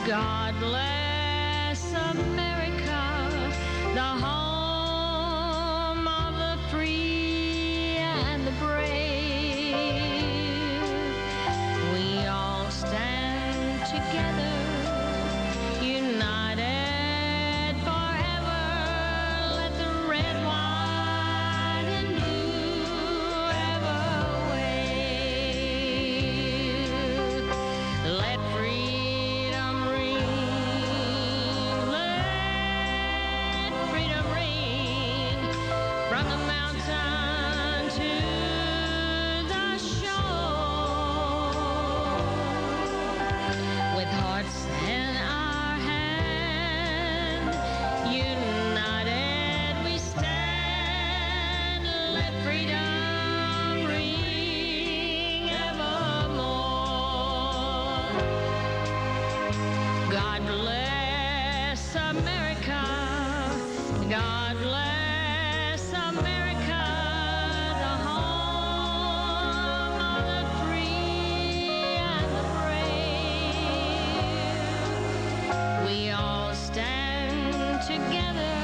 God bless America, the home of the free and the brave. We all stand together, united forever. Let the red, white, and blue ever wave. Let freedom ring. Let freedom ring from the mountain to the shore. With hearts in our hand, united we stand. Let freedom ring evermore. God bless America. God bless America, the home of the free and the brave. We all stand together,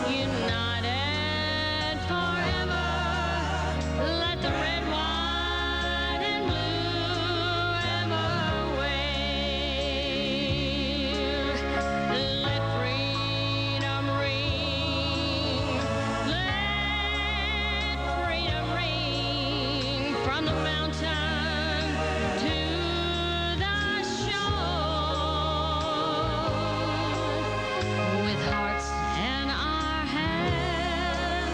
united forever. Let the red, white, and blue ever wave. Let freedom ring. Let freedom ring from the mountain to the shore. With hearts in our hand,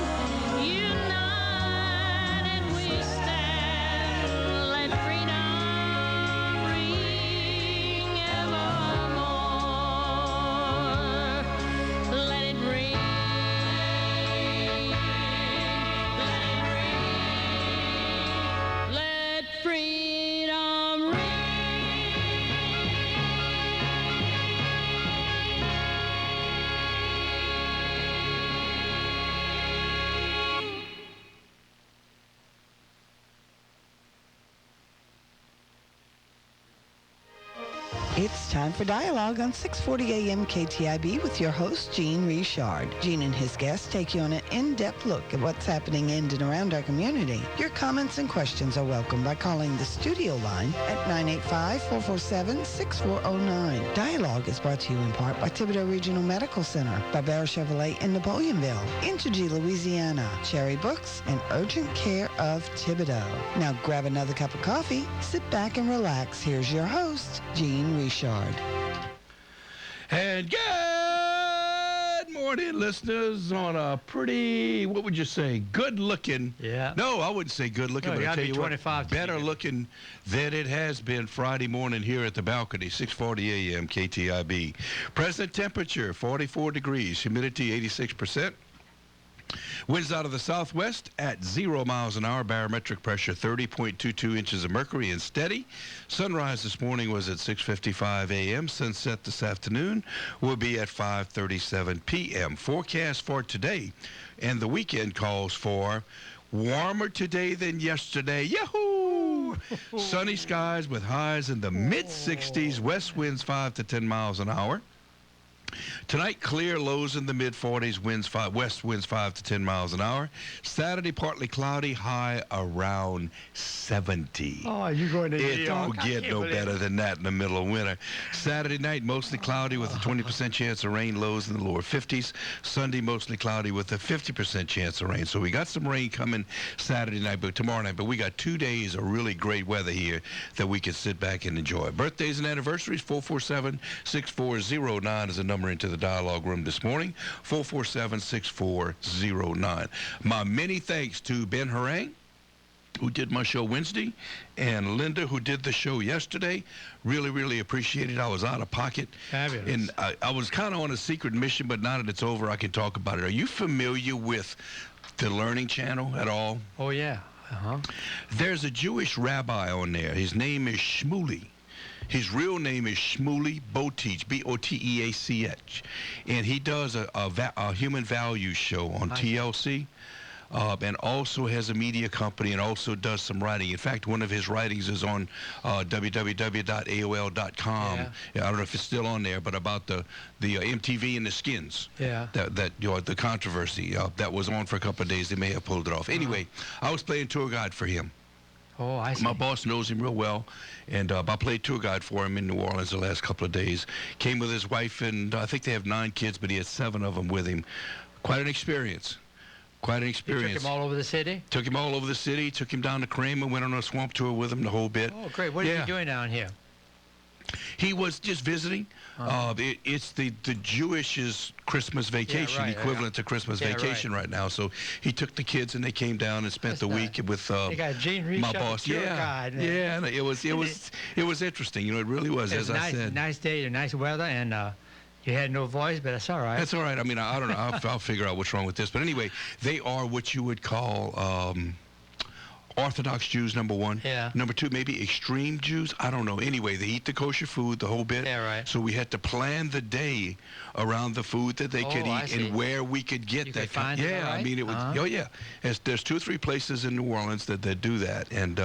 united we stand. Let freedom ring evermore. Let it ring. Let freedom ring. It's time for Dialogue on 640 AM KTIB with your host, Gene Richard. Gene and his guests take you on an in-depth look at what's happening in and around our community. Your comments and questions are welcome by calling the studio line at 985-447-6409. Dialogue is brought to you in part by Thibodaux Regional Medical Center, Barbera Chevrolet in Napoleonville, Entergy, Louisiana, Cherry Books, and Urgent Care of Thibodaux. Now grab another cup of coffee, sit back and relax. Here's your host, Gene Richard. And good morning, listeners, on a pretty, what would you say, good-looking. Yeah. No, I wouldn't say good-looking, No, but you I'll gotta tell be you what, 25 to better be looking than it has been Friday morning here at the balcony, 640 AM KTIB. Present temperature, 44 degrees, humidity 86%. Winds out of the southwest at 0 miles an hour, barometric pressure 30.22 inches of mercury and steady. Sunrise this morning was at 6:55 a.m. Sunset this afternoon will be at 5:37 p.m. Forecast for today and the weekend calls for warmer today than yesterday. Yahoo! Sunny skies with highs in the mid-60s, west winds 5 to 10 miles an hour. Tonight, clear, lows in the mid-40s, west winds 5 to 10 miles an hour. Saturday, partly cloudy, high around 70. Oh, you're going to It don't get no better than that in the middle of winter. Saturday night, mostly cloudy with a 20% chance of rain, lows in the lower 50s. Sunday, mostly cloudy with a 50% chance of rain. So we got some rain coming Saturday night, but tomorrow night. But we got 2 days of really great weather here that we can sit back and enjoy. Birthdays and anniversaries, 447-6409 is the number into the dialogue room this morning, 447-6409. My many thanks to Ben Harang, who did my show Wednesday, and Linda, who did the show yesterday. Really, really appreciate it. I was out of pocket. Fabulous. And I was kind of on a secret mission, but now that it's over, I can talk about it. Are you familiar with the Learning Channel at all? Oh, yeah. There's a Jewish rabbi on there. His name is Shmuley. His real name is Shmuley Boteach, B-O-T-E-A-C-H. And he does a human values show on TLC. and also has a media company and also does some writing. In fact, one of his writings is on www.aol.com. I don't know if it's still on there, but about the MTV and the Skins. That the controversy that was on for a couple of days. They may have pulled it off. Anyway, I was playing tour guide for him. Oh, I see. My boss knows him real well, and I played tour guide for him in New Orleans the last couple of days. Came with his wife, and I think they have 9 kids, but he had 7 of them with him. Quite an experience. Quite an experience. You took him all over the city? Took him all over the city. Took him down to Kramer. Went on a swamp tour with him the whole bit. Oh, great. What is he doing down here? He was just visiting. It's the Jewish's Christmas vacation, equivalent to Christmas vacation right now. So he took the kids and they came down and spent the week with my boss. God, and it was interesting. It really was. As I said, nice day, nice weather, and you had no voice, but that's all right. That's all right. I mean, I don't know. I'll figure out what's wrong with this. But anyway, they are what you would call Orthodox Jews, number 1. Number 2, maybe extreme Jews. I don't know. Anyway, they eat the kosher food, the whole bit. So we had to plan the day around the food that they could eat and where we could get you that. Find it, I mean, it was. There's 2 or 3 places in New Orleans that do that, and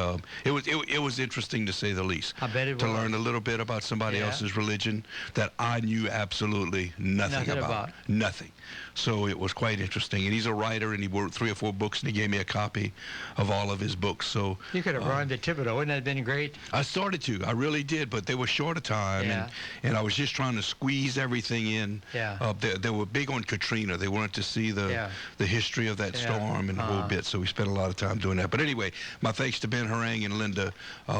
it was interesting to say the least. I bet it was. To learn a little bit about somebody else's religion that I knew absolutely nothing about. Nothing. So it was quite interesting. And he's a writer, and he wrote 3 or 4 books, and he gave me a copy of all of his books. So you could have run to Thibodaux. Wouldn't that have been great? I started to. I really did, but they were short of time, and I was just trying to squeeze everything in. They were big on Katrina. They wanted to see the history of that storm and the whole bit, so we spent a lot of time doing that. But anyway, my thanks to Ben Harang and Linda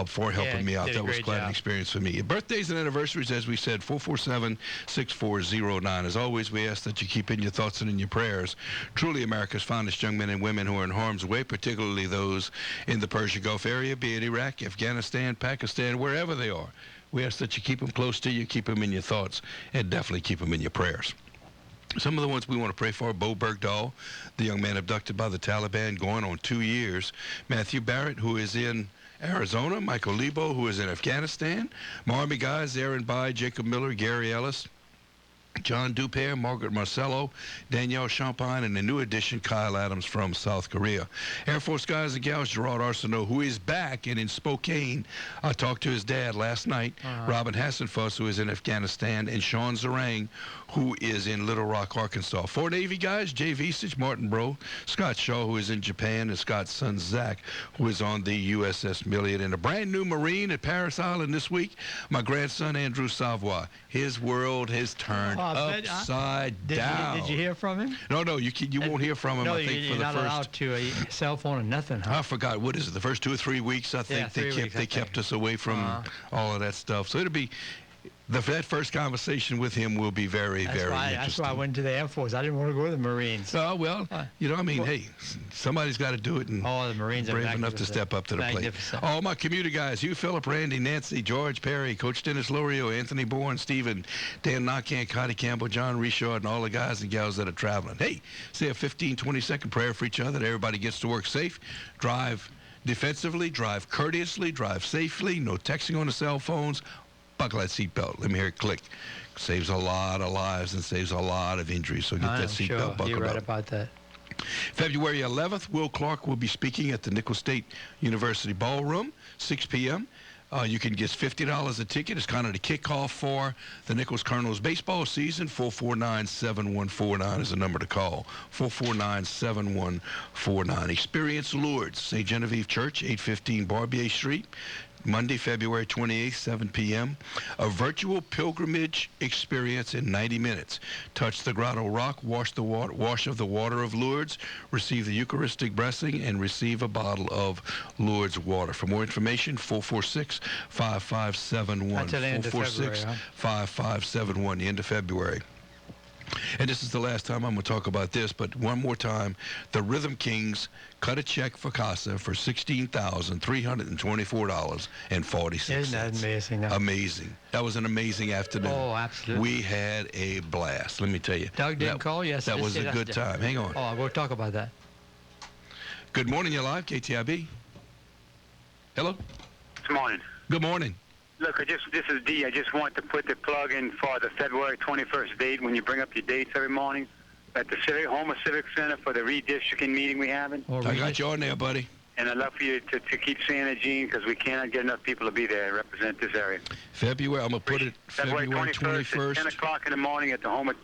for helping me out. That was quite an experience for me. Birthdays and anniversaries, as we said, 447-6409. As always, we ask that you keep in your thoughts and in your prayers truly America's finest young men and women who are in harm's way, particularly those in the Persian Gulf area, be it Iraq, Afghanistan, Pakistan, wherever they are. We ask that you keep them close to you, keep them in your thoughts, and definitely keep them in your prayers. Some of the ones we want to pray for: Bo Bergdahl, the young man abducted by the Taliban, going on 2 years. Matthew Barrett, who is in Arizona. Michael Lebo, who is in Afghanistan. Marmy guys, Aaron Bai, Jacob Miller, Gary Ellis, John Dupere, Margaret Marcello, Danielle Champagne, and the new addition, Kyle Adams from South Korea. Air Force guys and gals, Gerard Arsenault, who is back and in Spokane. I talked to his dad last night, Robin Hassenfuss, who is in Afghanistan, and Sean Zarang, who is in Little Rock, Arkansas. 4 Navy guys, Jay Visage, Martin Bro, Scott Shaw, who is in Japan, and Scott's son, Zach, who is on the USS Milliot. And a brand new Marine at Paris Island this week, my grandson, Andrew Savoy. His world has turned upside down. Did you hear from him? No, you won't hear from him. No, I think you're for not the first. allowed to a cell phone or nothing. Huh? I forgot, what is it? The first 2 or 3 weeks, I think they kept us away from all of that stuff. So it'll be. That first conversation with him will be very interesting. That's why I went to the Air Force. I didn't want to go to the Marines. Well, hey, somebody's got to do it, and the Marines brave are enough to step up to the plate. All my commuter guys: Hugh, Philip, Randy, Nancy, George, Perry, Coach Dennis Lorio, Anthony Bourne, Stephen, Dan Knockan, Cotty Campbell, John Richard, and all the guys and gals that are traveling. Hey, say a 15, 20-second prayer for each other that everybody gets to work safe, drive defensively, drive courteously, drive safely, no texting on the cell phones. Buckle that seatbelt. Let me hear it click. Saves a lot of lives and saves a lot of injuries. So get that seatbelt buckled up. You're right about that. February 11th, Will Clark will be speaking at the Nicholls State University Ballroom, 6 p.m. You can get $50 a ticket. It's kind of the kickoff for the Nicholls Colonels baseball season. 449-7149 is the number to call. 449-7149. Experience Lourdes, St. Genevieve Church, 815 Barbier Street. Monday, February 28th, 7 p.m. A virtual pilgrimage experience in 90 minutes. Touch the Grotto Rock, wash of the water of Lourdes, receive the Eucharistic blessing, and receive a bottle of Lourdes water. For more information, 446-5571. Until the end of February, 446-5571, the end of February. And this is the last time I'm going to talk about this, but one more time, the Rhythm Kings cut a check for CASA for $16,324.40. Isn't that amazing? Amazing. That was an amazing afternoon. Oh, absolutely. We had a blast, let me tell you. Doug didn't call yesterday. That was a good time. Hang on. Oh, we'll talk about that. Good morning, you're live, KTIB. Hello? Good morning. Good morning. Look, this is D. I just want to put the plug in for the February 21st date when you bring up your dates every morning. at the Homer Civic Center for the redistricting meeting we're having. I got you on there, buddy. And I'd love for you to keep saying it, Gene, because we cannot get enough people to be there and represent this area. February, I'm going to put it February 21st. At 10 o'clock in the morning at the Homer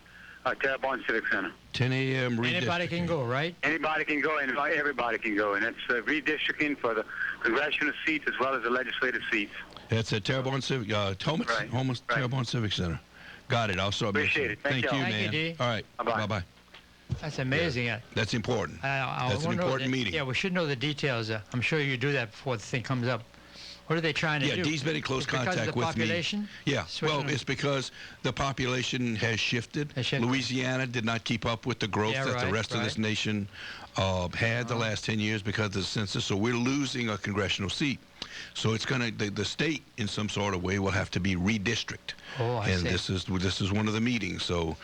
Terrebonne Civic Center. 10 a.m. redistricting. Anybody can go, right? Anybody can go, and everybody can go. And it's redistricting for the congressional seats as well as the legislative seats. That's at Terrebonne Civic, Homer Terrebonne Civic Center. Got it. I'll start. Appreciate it. Thank you, Thank man. you, D. All right. Bye-bye. Bye-bye. That's amazing. That's important. That's an important meeting. Yeah, we should know the details. I'm sure you do that before the thing comes up. What are they trying to do? Yeah, Dee's been in close contact because of the with population? me. Yeah, well, it's because the population has shifted. Louisiana did not keep up with the growth that the rest of this nation had the last 10 years because of the census, so we're losing a congressional seat. So it's going to, the state in some sort of way will have to be redistricted. Oh, I see. This is one of the meetings. So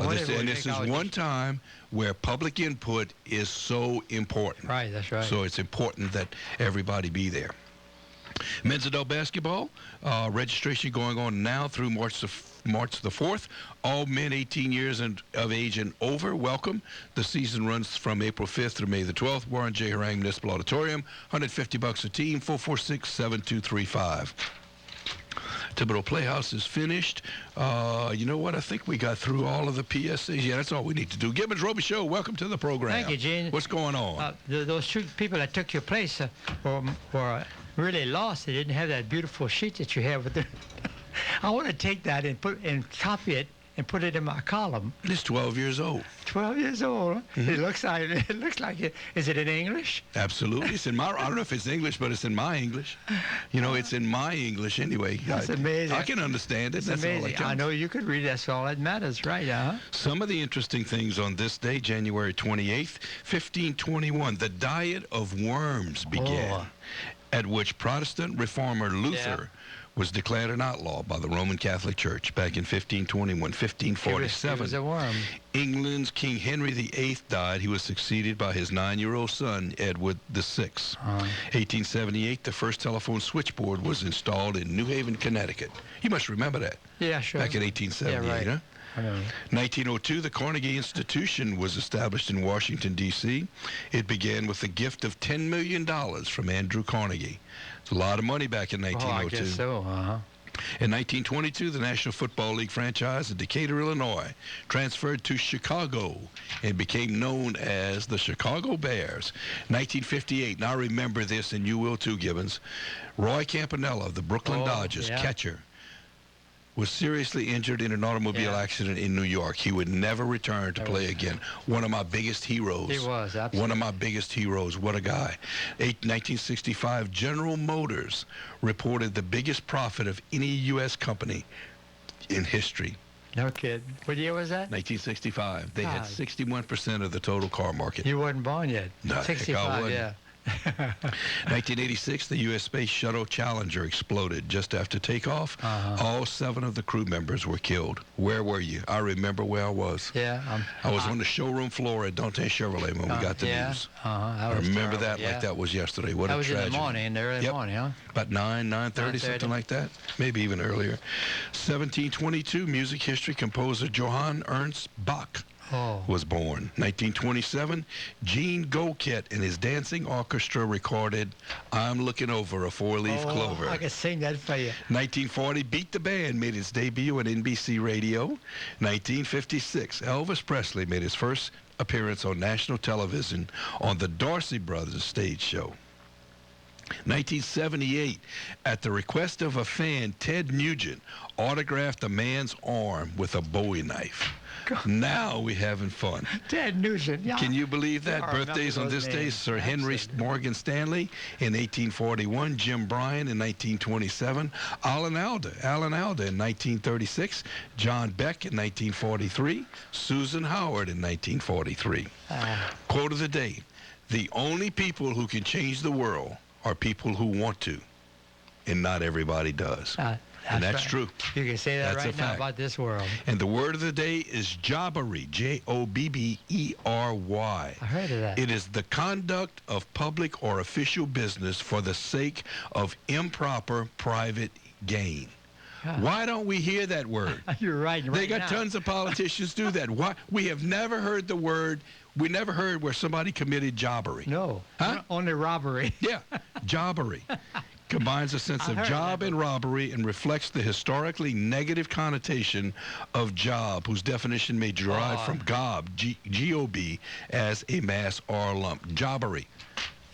this is one time where public input is so important. Right, that's right. So it's important that everybody be there. Men's adult basketball registration going on now through March the 4th. All men 18 years of age and over, welcome. The season runs from April 5th through May the 12th. Warren J. Harang Municipal Auditorium, $150 a team, 446-7235. Thibodaux Playhouse is finished. You know what? I think we got through all of the PSAs. Yeah, that's all we need to do. Gibbens Robichaux, welcome to the program. Thank you, Gene. What's going on? Those two people that took your place were really lost. They didn't have that beautiful sheet that you have with them. I want to take that and copy it and put it in my column. It's 12 years old. 12 years old. Mm-hmm. It looks like it. Is it in English? Absolutely. It's in my. I don't know if it's English, but it's in my English. You know, it's in my English anyway. That's amazing. I can understand it. That's amazing. I know you could read. That's all that matters, right? Some of the interesting things on this day, January 28th, 1521, the Diet of Worms began, at which Protestant reformer Luther was declared an outlaw by the Roman Catholic Church back in 1521. 1547, he was a worm. England's King Henry VIII died. He was succeeded by his 9-year-old son, Edward VI. 1878, the first telephone switchboard was installed in New Haven, Connecticut. You must remember that. Yeah, sure. Back in 1878, right. huh? 1902, the Carnegie Institution was established in Washington, D.C. It began with a gift of $10 million from Andrew Carnegie. It's a lot of money back in 1902. I guess so, In 1922, the National Football League franchise in Decatur, Illinois, transferred to Chicago and became known as the Chicago Bears. 1958, now remember this, and you will too, Gibbons. Roy Campanella of the Brooklyn Dodgers, catcher, was seriously injured in an automobile accident in New York. He would never return to play again. One of my biggest heroes. He was, absolutely. One of my biggest heroes. What a guy. 1965, General Motors reported the biggest profit of any U.S. company in history. No kid. What year was that? 1965. They had 61% of the total car market. You weren't born yet. No, 65, yeah. 1986, the U.S. Space Shuttle Challenger exploded just after takeoff. All 7 of the crew members were killed. Where were you? I remember where I was. Yeah. I was on the showroom floor at Dante Chevrolet when we got the news. I remember that like that was yesterday. What a tragedy. That was in the morning, in the early morning, huh? About 9:30, something like that. Maybe even earlier. 1722, music history composer Johann Ernst Bach was born. 1927, Gene Goket and his dancing orchestra recorded I'm Looking Over a Four-Leaf Clover. I can sing that for you. 1940, Beat the Band made its debut on NBC Radio. 1956, Elvis Presley made his first appearance on national television on the Dorsey Brothers stage show. 1978, at the request of a fan, Ted Nugent autographed a man's arm with a Bowie knife. Now we having fun. Ted Nugent. Yeah. Can you believe that? Birthdays on this day, Sir Henry Morgan Stanley in 1841, Jim Bryan in 1927, Alan Alda in 1936, John Beck in 1943, Susan Howard in 1943. Quote of the day, the only people who can change the world are people who want to, and not everybody does. And that's true. You can say that right now about this world. And the word of the day is jobbery, Jobbery. I heard of that. It is the conduct of public or official business for the sake of improper private gain. Why don't we hear that word? You're right. They got tons of politicians do that. Why? We have never heard the word. We never heard where somebody committed jobbery. No. Huh? Only robbery. Yeah, jobbery. Combines a sense of job and robbery and reflects the historically negative connotation of job, whose definition may derive from gob, G-O-B, as a mass or lump. Jobbery.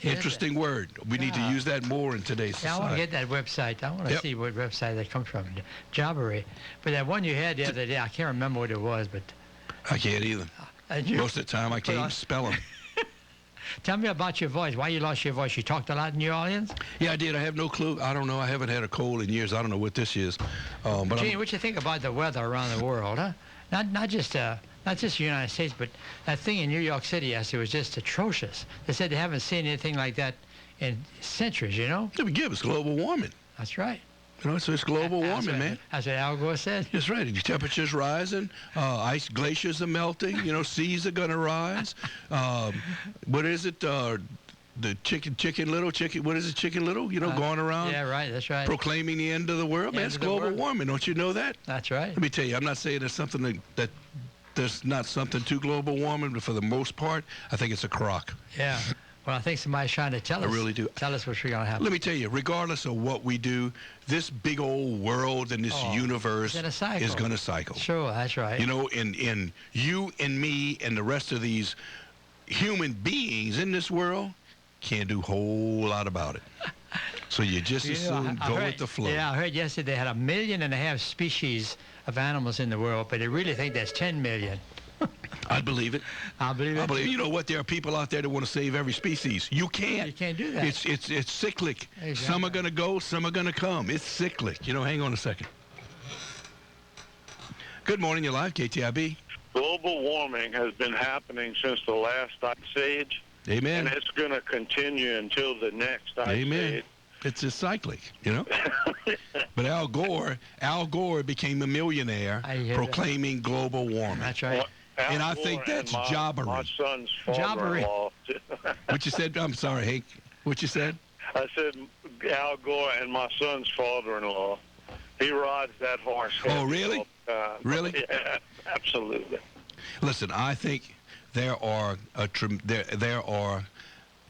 Interesting word. We need to use that more in today's society. I want to get that website. I want to see what website that comes from. Jobbery. But that one you had the other day, I can't remember what it was, but... I can't either. Most of the time, I can't even spell them. Tell me about your voice. Why you lost your voice? You talked a lot in New Orleans? Yeah, I did. I have no clue. I don't know. I haven't had a cold in years. I don't know what this is. But Gene, what you think about the weather around the world, huh? Not just the United States, but that thing in New York City yesterday was just atrocious. They said they haven't seen anything like that in centuries, you know? Yeah, but Gibbs, global warming. That's right. You know, so it's global warming, man. That's what Al Gore said. That's right. The temperature's rising. Ice glaciers are melting. You know, seas are going to rise. What is it? The chicken little. What is it, Chicken Little? You know, going around. Yeah, right. That's right. Proclaiming the end of the world. Man, it's global warming. Don't you know that? That's right. Let me tell you, I'm not saying there's something that there's not something to global warming, but for the most part, I think it's a crock. Yeah. Well, I think somebody's trying to tell us. I really do. Tell us what's going to happen. Let me tell you, regardless of what we do, this big old world and this universe is going to cycle. Sure, that's right. You know, in you and me and the rest of these human beings in this world can't do a whole lot about it. So you just as soon go with the flow. Yeah, I heard yesterday they had 1.5 million species of animals in the world, but they really think there's 10 million. I believe it. I believe it. You know what? There are people out there that want to save every species. You can't. You can't do that. It's cyclic. Exactly. Some are going to go, some are going to come. It's cyclic. You know, hang on a second. Good morning, you're live, KTIB. Global warming has been happening since the last ice age. Amen. And it's going to continue until the next ice age. It's just cyclic, you know. But Al Gore became a millionaire proclaiming global warming. That's right. And I think that's jobbery. My son's father-in-law. What you said? I'm sorry, Hank. What you said? I said Al Gore and my son's father-in-law. He rides that horse. Oh, really? Really? Yeah, absolutely. Listen, I think there are there are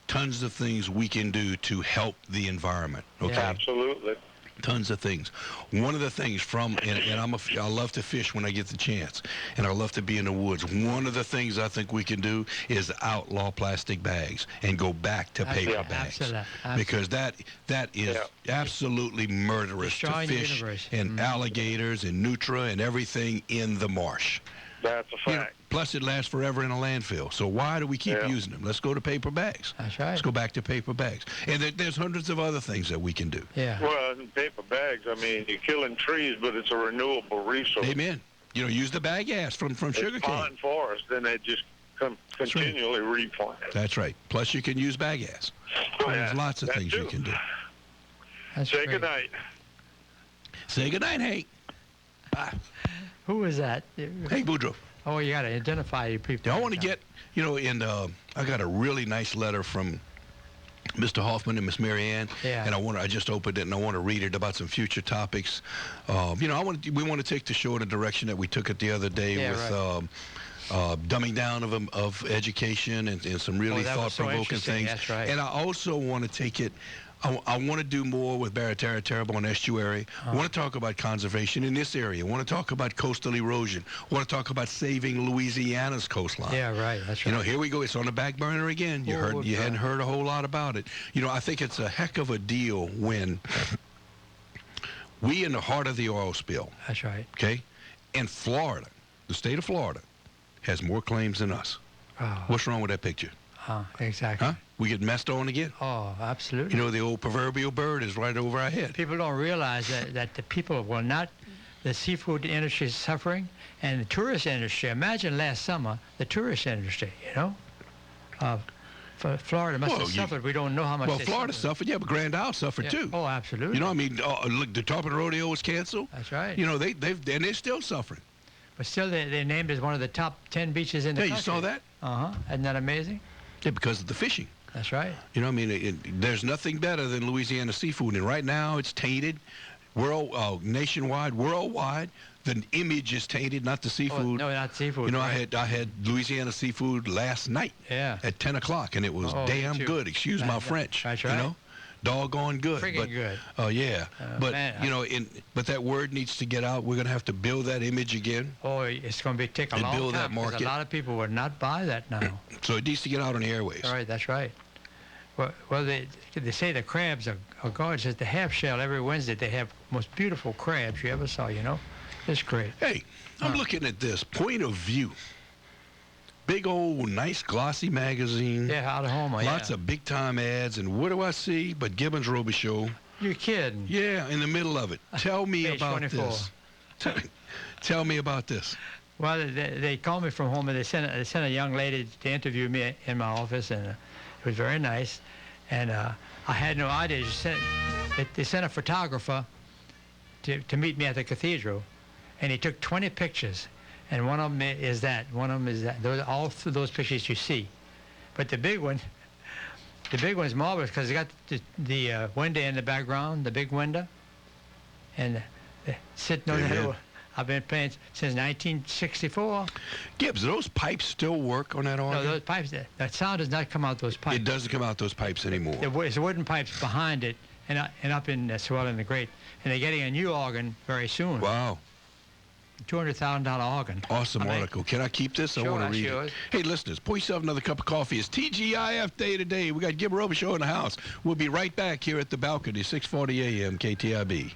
tons of things we can do to help the environment. Okay. Yeah, absolutely. Tons of things. One of the things I love to fish when I get the chance, and I love to be in the woods. One of the things I think we can do is outlaw plastic bags and go back to paper bags. Absolutely. Because that is absolutely murderous to fish and alligators and nutria and everything in the marsh. That's a fact. You know, plus, it lasts forever in a landfill. So why do we keep using them? Let's go to paper bags. That's right. Let's go back to paper bags. And there's hundreds of other things that we can do. Yeah. Well, in paper bags, I mean, you're killing trees, but it's a renewable resource. Amen. You know, use the bagasse from sugarcane. Pine forest, then they just continually replant. That's right. Plus, you can use bagasse. There's lots of things you can do. Say goodnight. Say goodnight, Hank. Bye. Who was that? Hank Boudreaux. Oh, you got to identify your people. I want to get, you know, I got a really nice letter from Mr. Hoffman and Miss Mary Ann, and I just opened it and I want to read it about some future topics. You know, we want to take the show in a direction that we took it the other day with dumbing down of education and some really thought-provoking things. That's right. And I also want to take it. I want to do more with Barataria, Terrebonne Estuary. I want to talk about conservation in this area. I want to talk about coastal erosion. I want to talk about saving Louisiana's coastline. Yeah, right. That's right. You know, here we go. It's on the back burner again. You hadn't heard a whole lot about it. You know, I think it's a heck of a deal when we in the heart of the oil spill. That's right. Okay? And Florida, the state of Florida, has more claims than us. Oh. What's wrong with that picture? Exactly. Huh? We get messed on again? Oh, absolutely. You know, the old proverbial bird is right over our head. People don't realize that the people will not, the seafood industry is suffering, and the tourist industry. Imagine last summer, the tourist industry, you know? Florida must have suffered. We don't know how much Well, Florida suffered, but Grand Isle suffered too. Oh, absolutely. You know, I mean, look, the Tarpon Rodeo was canceled. That's right. You know, they're still suffering. But still, they're named as one of the top 10 beaches in the country. Yeah, you saw that? Isn't that amazing? Yeah, because of the fishing. That's right. You know, I mean, there's nothing better than Louisiana seafood, and right now it's tainted nationwide, worldwide, the image is tainted, not the seafood. No, not seafood. You know, right. I had Louisiana seafood last night at 10 o'clock, and it was damn good. Excuse my French. That's right. You know, doggone good. Freaking good. Oh yeah. But man, you know, but that word needs to get out. We're gonna have to build that image again. Oh, it's going to take a long build time that market. because a lot of people would not buy that now. So it needs to get out on the airways. All right, that's right. Well, they say the crabs are gorgeous. At the half shell every Wednesday they have most beautiful crabs you ever saw. You know, it's great. Hey, I'm looking at this Point of View. Big old nice glossy magazine. Yeah, out of home. Lots of big time ads, and what do I see but Gibbens Robichaux? You're kidding. Yeah, in the middle of it. Tell me Page about 24. this. Tell me about this. Well, they called me from home and they sent a young lady to interview me in my office, and it was very nice. And I had no idea. They sent a photographer to meet me at the cathedral, and he took 20 pictures. And one of them is that. All through those pictures you see. But the big one is marvelous because it got the window in the background, the big window. And sitting on that little, I've been playing since 1964. Gibbs, do those pipes still work on that organ? No, those pipes, that sound does not come out those pipes. It doesn't come out those pipes anymore. There's wooden pipes behind it and up in Swell the Great. And they're getting a new organ very soon. Wow. $200,000 organ. Awesome article. Can I keep this? Sure, I want to read yours. it. Hey, listeners, pour yourself another cup of coffee. It's TGIF Day today. We got Gibbons Robichaux in the house. We'll be right back here at the balcony, 640 AM, KTIB.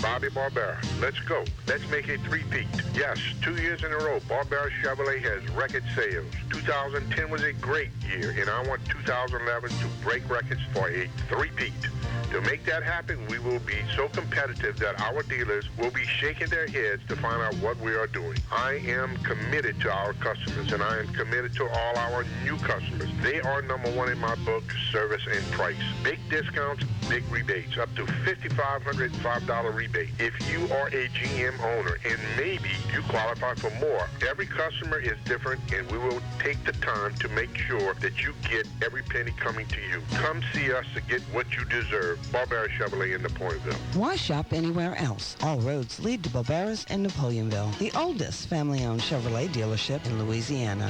Bobby Barbera. Let's go. Let's make it three-peat. Yes, 2 years in a row, Barbera Chevrolet has record sales. 2010 was a great year, and I want 2011 to break records for a three-peat. To make that happen, we will be so competitive that our dealers will be shaking their heads to find out what we are doing. I am committed to our customers, and I am committed to all our new customers. They are number one in my book, service and price. Big discounts, big rebates, up to $5,505 rebate. If you are a GM owner and maybe you qualify for more, every customer is different, and we will take the time to make sure that you get every penny coming to you. Come see us to get what you deserve. Barbera Chevrolet in Napoleonville. Why shop anywhere else? All roads lead to Barbera's in Napoleonville, the oldest family-owned Chevrolet dealership in Louisiana.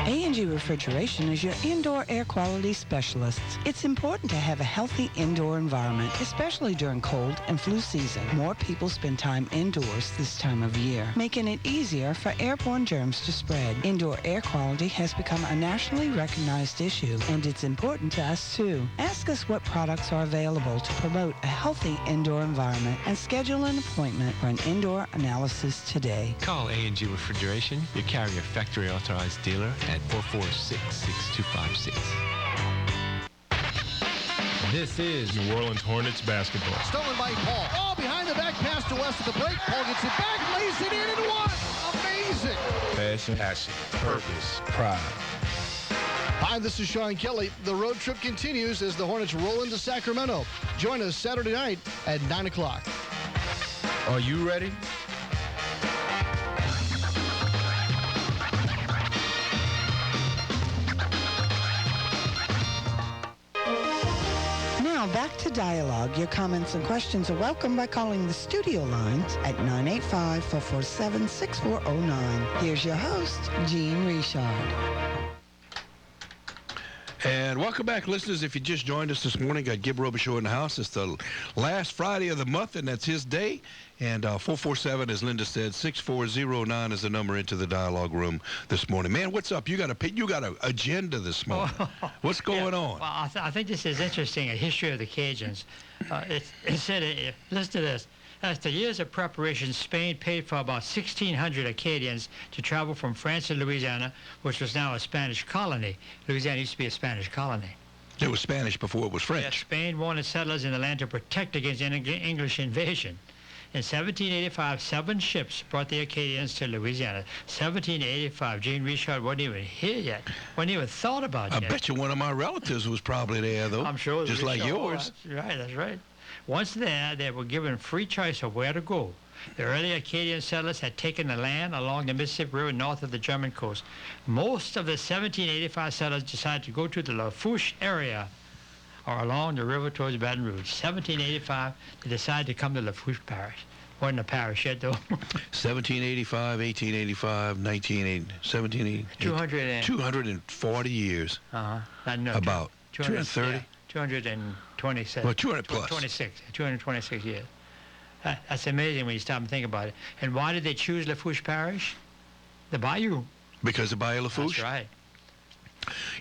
A&G Refrigeration is your indoor air quality specialist. It's important to have a healthy indoor environment, especially during cold and flu season. More people spend time indoors this time of year, making it easier for airborne germs to spread. Indoor air quality has become a nationally recognized issue, and it's important to us too. Ask us what products are available to promote a healthy indoor environment and schedule an appointment for an indoor analysis today. Call A&G Refrigeration, your Carrier factory authorized dealer, at 446-6256. This is New Orleans Hornets basketball. Stolen by Paul. Oh, behind the back pass to West at the break. Paul gets it back, lays it in, and one. Amazing. Passion, purpose, pride. Hi, this is Sean Kelly. The road trip continues as the Hornets roll into Sacramento. Join us Saturday night at 9 o'clock. Are you ready? Now back to Dialogue. Your comments and questions are welcome by calling the studio lines at 985-447-6409. Here's your host, Gene Richard. And welcome back, listeners. If you just joined us this morning, got Gibbons Robichaux in the house. It's the last Friday of the month, and that's his day. And 447, as Linda said, 6409 is the number into the dialogue room this morning. Man, what's up? You got an agenda this morning. What's going on? Well, I think this is interesting, a history of the Cajuns. It said, listen to this. After years of preparation, Spain paid for about 1,600 Acadians to travel from France and Louisiana, which was now a Spanish colony. Louisiana used to be a Spanish colony. It was Spanish before it was French. Yeah, Spain wanted settlers in the land to protect against English invasion. In 1785, 7 ships brought the Acadians to Louisiana. 1785, Jean Richard wasn't even here yet. Wasn't even thought about I yet. bet you one of my relatives was probably there, though. I'm sure. Just like Richard, yours. That's right. Once there, they were given free choice of where to go. The early Acadian settlers had taken the land along the Mississippi River north of the German coast. Most of the 1785 settlers decided to go to the Lafourche area or along the river towards Baton Rouge. 1785, they decided to come to Lafourche Parish. Wasn't a parish yet, though. 1785, 1885, 1980, 1780. 240 years. No, about 230? Yeah, 227. Well, 200 plus. 226 years. That's amazing when you stop and think about it. And why did they choose Lafourche Parish? The bayou. Because of Bayou Lafourche? That's right.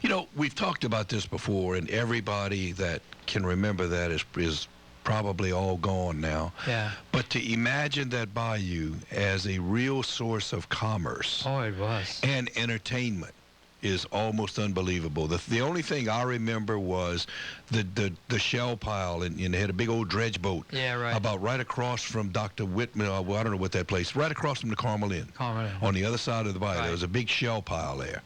You know, we've talked about this before, and everybody that can remember that is probably all gone now. Yeah. But to imagine that bayou as a real source of commerce Oh, it was. and entertainment is almost unbelievable. The only thing I remember was the shell pile, and they had a big old dredge boat. Yeah, right. About right across from Dr. Whitman, well, I don't know what that place, right across from the Carmel Inn. On the other side of the bayou, there was a big shell pile there.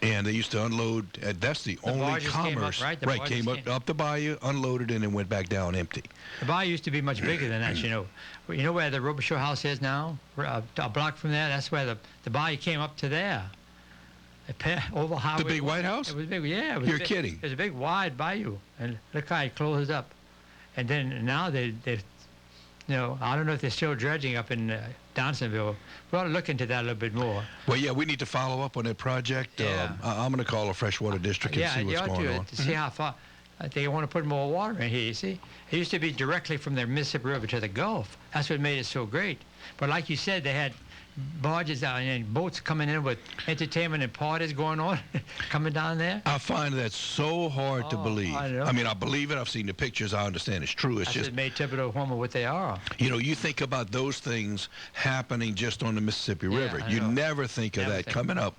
And they used to unload, that's the only barges came up, commerce. right? The Right, barges came up the bayou, unloaded, and then went back down empty. The bayou used to be much bigger than that, you know. You know where the Robichaux house is now? A block from there, that's where the bayou came up to there. Over highway. The big White House? It was big, yeah. It was You're big. kidding. It was a big, wide bayou. And look how it closed up. And then now they you know, I don't know if they're still dredging up in Donsonville. We ought to look into that a little bit more. Well, yeah, we need to follow up on that project. Yeah. I'm going to call a freshwater district and see what's going on. To see how far. They want to put more water in here, you see. It used to be directly from the Mississippi River to the Gulf. That's what made it so great. But like you said, they had barges out and boats coming in with entertainment and parties going on, coming down there. I find that so hard to believe. I know. I mean, I believe it. I've seen the pictures. I understand it's true. It's That's just what made Thibodaux Homer what they are. You know, you think about those things happening just on the Mississippi River. I You know. never think of that coming up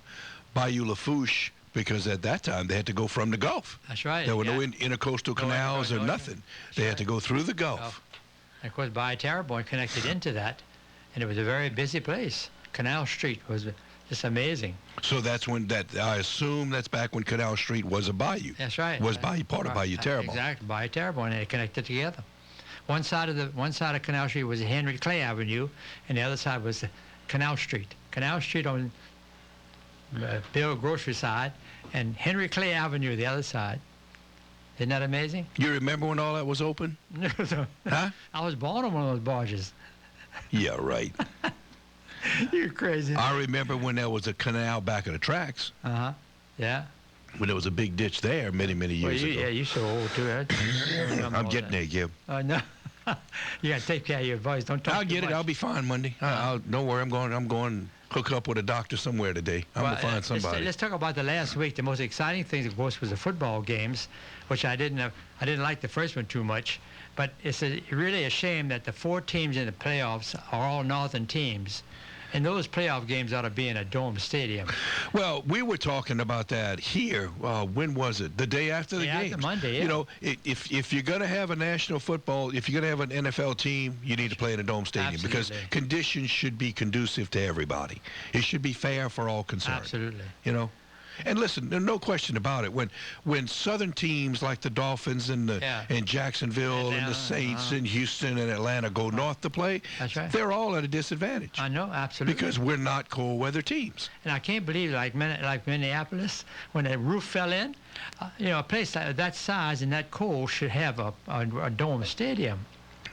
Bayou Lafourche, because at that time they had to go from the Gulf. That's right. There were no intercoastal canals or nothing. They had to go through the Gulf. And of course, Bayou Terrebonne connected into that, and it was a very busy place. Canal Street was just amazing. So that's when I assume that's back when Canal Street was a bayou. That's right. Was Bayou part of Bayou Terrebonne. Exactly, Bayou Terrebonne, and they connected together. One side of Canal Street was Henry Clay Avenue, and the other side was Canal Street. Canal Street on Bill Grocery side, and Henry Clay Avenue the other side. Isn't that amazing? You remember when all that was open? Huh? I was born on one of those barges. Yeah, right. You're crazy. I remember when there was a canal back of the tracks. Uh-huh. Yeah. When there was a big ditch there many years ago. Yeah, you're so old too. I'm getting there, Gib. No. You got to take care of your voice. Don't talk I'll too get it. much. I'll be fine Monday. Don't worry. I'm going hook up with a doctor somewhere today. I'm going to find somebody. Let's talk about the last week. The most exciting thing, of course, was the football games, which I didn't like the first one too much. But it's really a shame that the 4 teams in the playoffs are all northern teams. And those playoff games ought to be in a dome stadium. Well, we were talking about that here. When was it? The day after the game. Monday, yeah. You know, if you're going to have a national football, if you're going to have an NFL team, you need to play in a dome stadium. Absolutely. Because conditions should be conducive to everybody. It should be fair for all concerned. Absolutely. You know? And listen, there's no question about it. When Southern teams like the Dolphins and Jacksonville and the Saints and Houston and Atlanta go north to play, that's right. They're all at a disadvantage. I know, absolutely. Because we're not cold weather teams. And I can't believe, like Minneapolis, when the roof fell in, a place that size and that cold should have a dome stadium.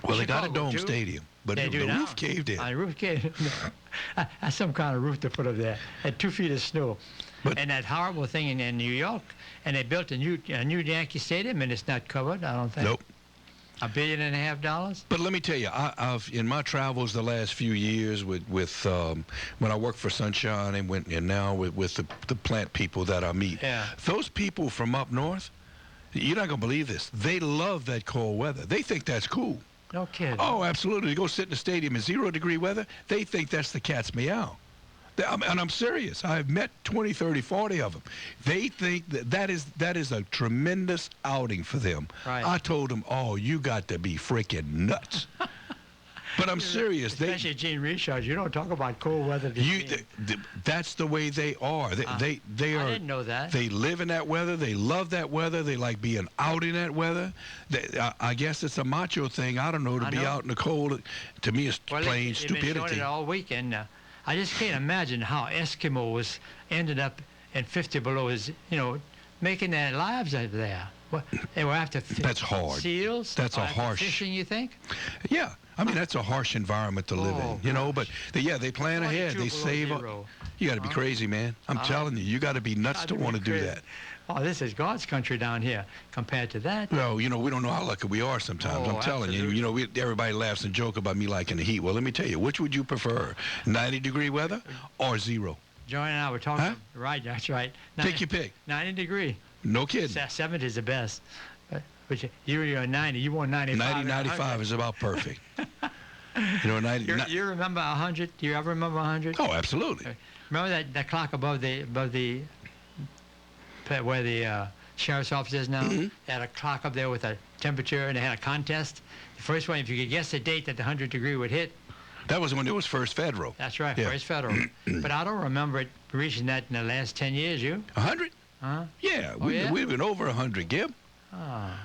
Well, they got a Chicago, dome too. stadium, but the roof caved in. The roof caved in. That's some kind of roof to put up there. At 2 feet of snow. And that horrible thing in New York, and they built a new Yankee Stadium, and it's not covered, I don't think. Nope. $1.5 billion? But let me tell you, I've in my travels the last few years with when I worked for Sunshine and now with the plant people that I meet, those people from up north, you're not going to believe this. They love that cold weather. They think that's cool. No kidding. Oh, absolutely. They go sit in the stadium in 0-degree weather. They think that's the cat's meow. And I'm serious. I've met 20, 30, 40 of them. They think that is a tremendous outing for them. Right. I told them, oh, you got to be freaking nuts. But I'm serious. Especially Gene Richards. You don't talk about cold weather. That's the way they are. They are. I didn't know that. They live in that weather. They love that weather. They like being out in that weather. I guess it's a macho thing. I don't know. To be out in the cold, to me, it's plain stupidity. They've been showing it all weekend. I just can't imagine how Eskimos ended up in 50 below. Making their lives out there. They were after that's hard. Seals. That's a harsh fishing. You think? Yeah. I mean, that's a harsh environment to live in, but they plan ahead. They save. You got to be crazy, man. I'm telling you, you got to be nuts to want to do that. Oh, this is God's country down here compared to that. Well, we don't know how lucky we are sometimes. I'm telling you, everybody laughs and joke about me liking the heat. Well, let me tell you, which would you prefer, 90-degree weather or 0? Joy and I were talking. Huh? Right, that's right. Take your pick. 90-degree. No kidding. 70 is the best. But you're 90. You want 95. 90, 95 is about perfect. 90. You remember 100? Do you ever remember 100? Oh, absolutely. Remember that clock above the where the sheriff's office is now? Mm-hmm. They had a clock up there with a temperature, and they had a contest. The first one, if you could guess the date that the 100-degree would hit. That was when it was First Federal. That's right, First Federal. But I don't remember it reaching that in the last 10 years. You? 100? Huh? Yeah, we've been over 100, Gib.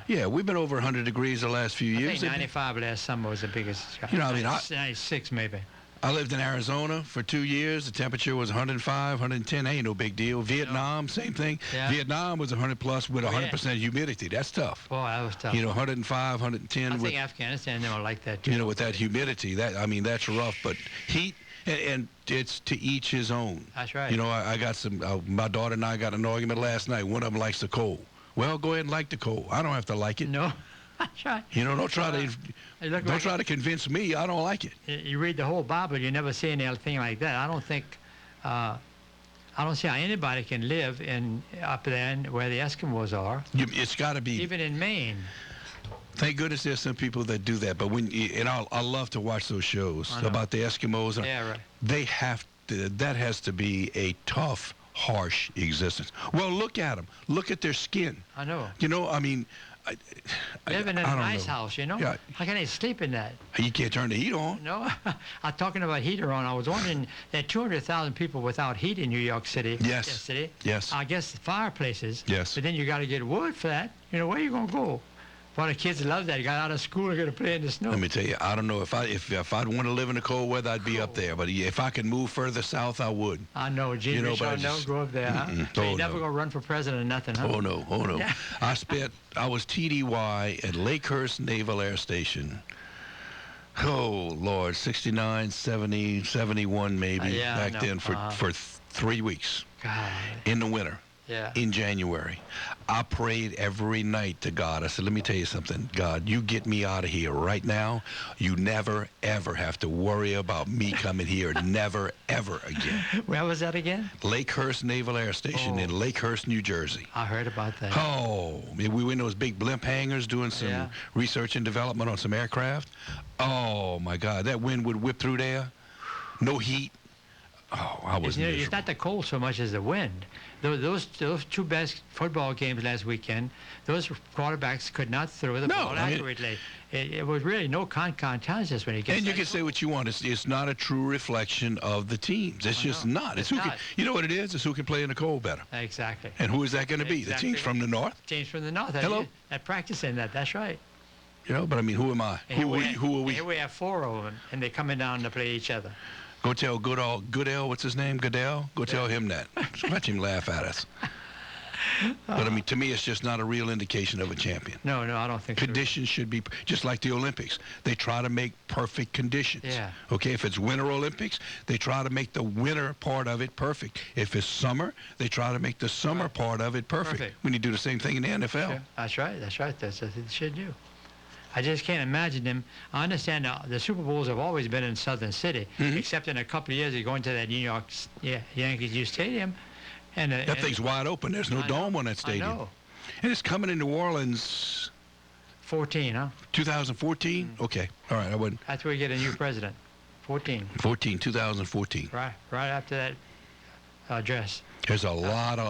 Yeah, we've been over 100 degrees the last few years. I think 95 last summer was the biggest. 96 maybe. I lived in Arizona for 2 years. The temperature was 105, 110. Ain't no big deal. Vietnam, same thing. Yeah. Vietnam was 100 plus with 100% humidity. That's tough. Boy, that was tough. 105, 110. I think Afghanistan, they don't like that too. With that humidity, that's rough. But heat, and it's to each his own. That's right. I got my daughter and I got an argument last night. One of them likes the cold. Well, go ahead and like the cold. I don't have to like it. No. That's right. Don't try to convince me I don't like it. You read the whole Bible, you never see anything like that. I don't see how anybody can live up there where the Eskimos are. It's got to be. Even in Maine. Thank goodness there's some people that do that. But I love to watch those shows about the Eskimos. Yeah, right. That has to be a tough, harsh existence. Well, look at them. Look at their skin. I know. I Living in a don't nice know. house, Yeah. How can they sleep in that? You can't turn the heat on. No. I'm talking about heater on. I was wondering, there are 200,000 people without heat in New York City. Yes. Yesterday. Yes. I guess fireplaces. Yes. But then you got to get wood for that. Where are you going to go? Well, the kids love that. They got out of school, they're going to play in the snow. Let me tell you, I don't know if I'd want to live in the cold weather, I'd be up there. But if I could move further south, I would. I know, Gene Richards never go up there, huh? So you're never going to run for president or nothing, huh? Oh no. I was TDY at Lakehurst Naval Air Station. Oh Lord, 69, 70, 71 maybe back then for 3 weeks. God. In the winter. Yeah. In January. I prayed every night to God. I said, let me tell you something. God, you get me out of here right now. You never, ever have to worry about me coming here. Never, ever again. Where was that again? Lakehurst Naval Air Station in Lakehurst, New Jersey. I heard about that. Oh, we were in those big blimp hangars doing some research and development on some aircraft. Oh, my God. That wind would whip through there. No heat. Oh, I was miserable. It's not the cold so much as the wind. Those two best football games last weekend, those quarterbacks could not throw the ball accurately. It was really no contest when he gets. And you can say what you want. It's not a true reflection of the teams. It's just not. It's who can. You know what it is? It's who can play in the cold better. Exactly. And who is that going to be? The teams from the north. Teams from the north. Hello. At practicing that. That's right. But I mean, who am I? Who are we? Here we have 4 of them, and they're coming down to play each other. Go tell Goodell, what's his name? Goodell? Go tell him that. Watch him laugh at us. But I mean, to me, it's just not a real indication of a champion. No, I don't think conditions should be just like the Olympics. They try to make perfect conditions. Yeah. Okay, if it's Winter Olympics, they try to make the winter part of it perfect. If it's summer, they try to make the summer part of it perfect. When you do the same thing in the NFL. Sure. That's right. That's what they should do. I just can't imagine them. I understand the Super Bowls have always been in Southern City, except in a couple of years they're going to that New York Yankees U Stadium. That thing's wide open. There's no dome on that stadium. I know. And it's coming in New Orleans. 14, huh? 2014? Okay. All right. I wouldn't. That's where you get a new president. 14. 2014. Right after that address. There's a lot of,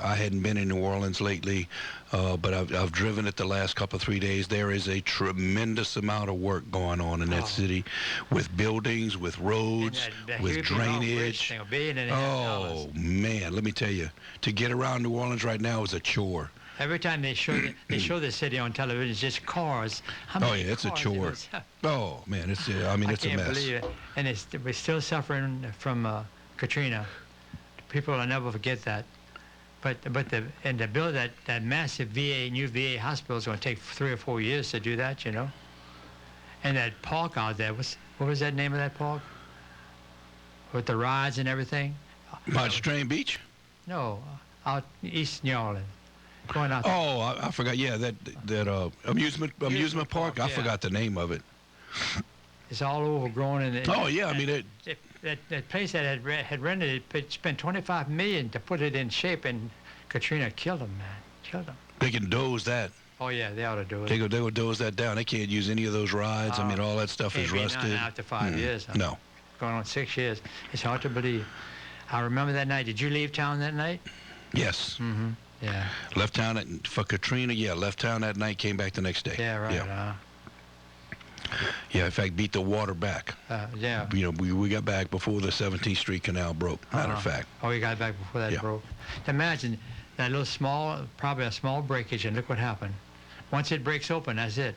I hadn't been in New Orleans lately, but I've driven it the last couple of 3 days. There is a tremendous amount of work going on in that city with buildings, with roads, with drainage. Oh, man, let me tell you, to get around New Orleans right now is a chore. Every time they show the city on television, it's just cars. It's a chore. Oh, man, it's it's a mess. I can't believe it. And we're still suffering from Katrina. People will never forget that. But to build that massive new VA hospital is going to take 3 or 4 years to do that, you know. And that park out there, what was that name of that park? With the rides and everything? Montstrain Beach? No, out east New Orleans. Going out there. I forgot. Yeah, that amusement park. I forgot the name of it. It's all overgrown and that place that had rented it spent $25 million to put it in shape, and Katrina killed them, man. Killed them. They can doze that. Oh yeah, they ought to do it. They will doze that down. They can't use any of those rides. All that stuff is rusted. After 5 years. Huh? No. Going on 6 years. It's hard to believe. I remember that night. Did you leave town that night? Yes. Mm-hmm. Yeah. Left town for Katrina. Yeah, left town that night. Came back the next day. Yeah, right. Yeah. Yeah, in fact, beat the water back. Yeah. We got back before the 17th Street Canal broke, matter of fact. Oh, you got back before that broke. Imagine that little probably a small breakage, and look what happened. Once it breaks open, that's it.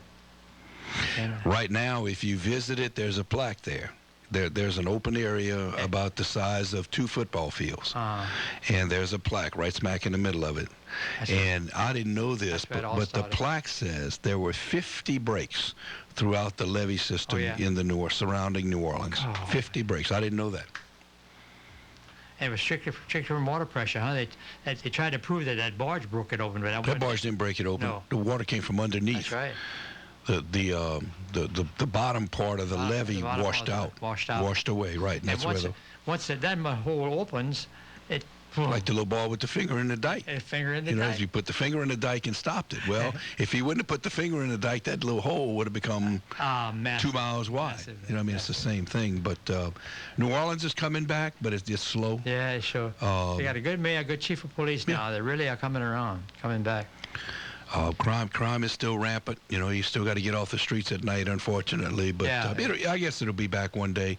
Right now, if you visit it, there's a plaque there. There's an open area about the size of 2 football fields. And there's a plaque right smack in the middle of it. And I didn't know this, but the plaque says there were 50 breaks throughout the levee system in the north, surrounding New Orleans. 50 breaks. I didn't know that. And it was strictly from water pressure, huh? They tried to prove that barge broke it open. But that barge didn't break it open. No. The water came from underneath. That's right. The bottom part of the levee washed away, right? And that's once that hole opens, it like the little ball with the finger in the dike. Finger in the dike. If you put the finger in the dike and stopped it. Well, if he wouldn't have put the finger in the dike, that little hole would have become 2 miles wide. Massive, it's the same thing. But New Orleans is coming back, but it's just slow. Yeah, sure. They got a good mayor, a good chief of police now. They really are coming back. Crime is still rampant. You still got to get off the streets at night, unfortunately. But I guess it'll be back one day.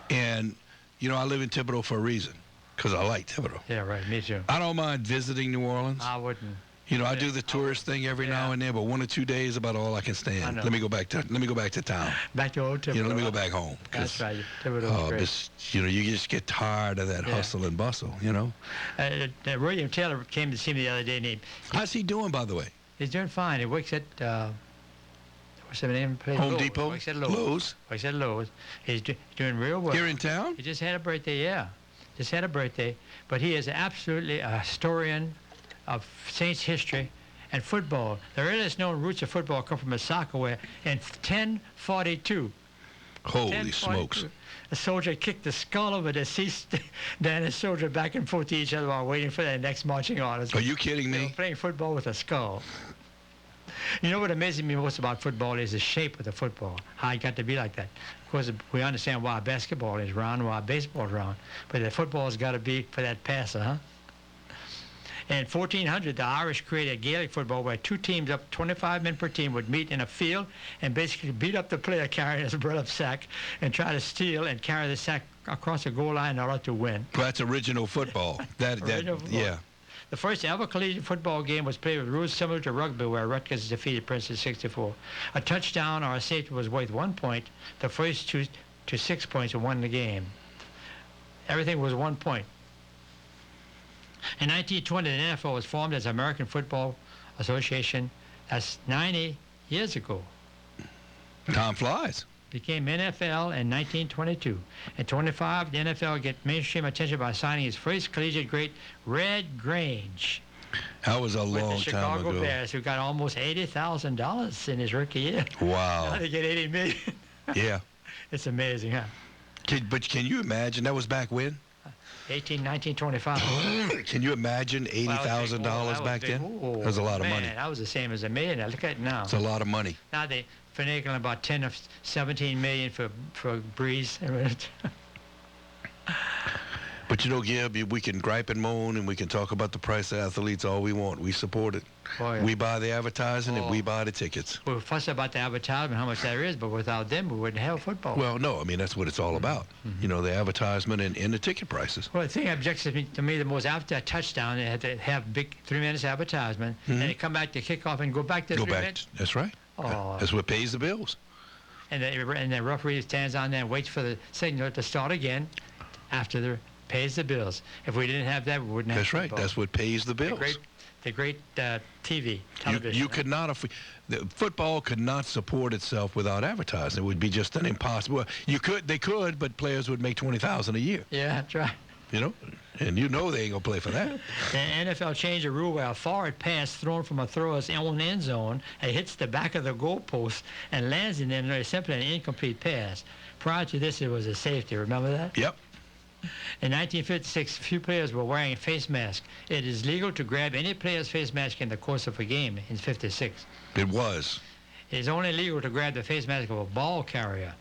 And, I live in Thibodaux for a reason, because I like Thibodaux. Yeah, right. Me too. I don't mind visiting New Orleans. I wouldn't. I do the tourist thing every now and then, but 1 or 2 days about all I can stand. Let me go back to town. Back to old Thibodaux. Let me go back home. That's right. Thibodaux. You just get tired of that hustle and bustle. William Taylor came to see me the other day. How's he doing, by the way? He's doing fine. He works at what's the name of the place? Home Depot. Works at Lowe's. Works at Lowe's. He's doing real well. Here in town? He just had a birthday. Yeah, just had a birthday. But he is absolutely a historian of Saints history and football. The earliest known roots of football come from a soccer where in 1042. Holy smokes! A soldier kicked the skull of a deceased Danish soldier back and forth to each other while waiting for their next marching orders. Are you kidding me? Playing football with a skull. You know what amazes me most about football is the shape of the football, how it got to be like that. Of course, we understand why basketball is round, why baseball is round, but the football's got to be for that passer, huh? In 1400, the Irish created Gaelic football where 2 teams up 25 men per team would meet in a field and basically beat up the player carrying his burlap sack and try to steal and carry the sack across the goal line in order to win. Well, that's original football. Yeah. The first ever collegiate football game was played with rules similar to rugby, where Rutgers defeated Princeton 64. A touchdown or a safety was worth 1 point. The first 2 to 6 points won the game. Everything was 1 point. In 1920, the NFL was formed as American Football Association. That's 90 years ago. Time flies. Became NFL in 1922. In 25, the NFL get mainstream attention by signing his first collegiate great, Red Grange. That was a long time ago. With the Chicago Bears, who got almost $80,000 in his rookie year. Wow. Now they get $80 million. Yeah. It's amazing, huh? But can you imagine? That was back when? 1925. Can you imagine $80,000 back then? That was a lot of money. That was the same as $1 million. Look at it now. It's a lot of money. Now they finagling about 10 or 17 million for Breeze. But Gib, we can gripe and moan, and we can talk about the price of athletes all we want. We support it. Oh, yeah. We buy the advertising, and we buy the tickets. We fuss about the advertisement, how much that is, but without them, we wouldn't have football. Well, no, I mean, that's what it's all about. The advertisement and the ticket prices. Well, the thing that objects to me the most, after a touchdown, they had to have big 3 minutes advertisement, and they come back to kick off and go back to 3 minutes. That's right. Oh. That's what pays the bills. And the referee stands on there and waits for the signal to start again after the pays the bills. If we didn't have that, we wouldn't have football. That's right. That's what pays the bills. The great TV, television. You could not football could not support itself without advertising. It would be just an impossible. They could, but players would make $20,000 a year. Yeah, that's right. And they ain't gonna play for that. The NFL changed the rule where a forward pass thrown from a thrower's own end zone, it hits the back of the goalpost and lands in there. It's simply an incomplete pass. Prior to this, it was a safety. Remember that? Yep. In 1956, few players were wearing a face mask. It is legal to grab any player's face mask in the course of a game in 56. It was. It is only legal to grab the face mask of a ball carrier.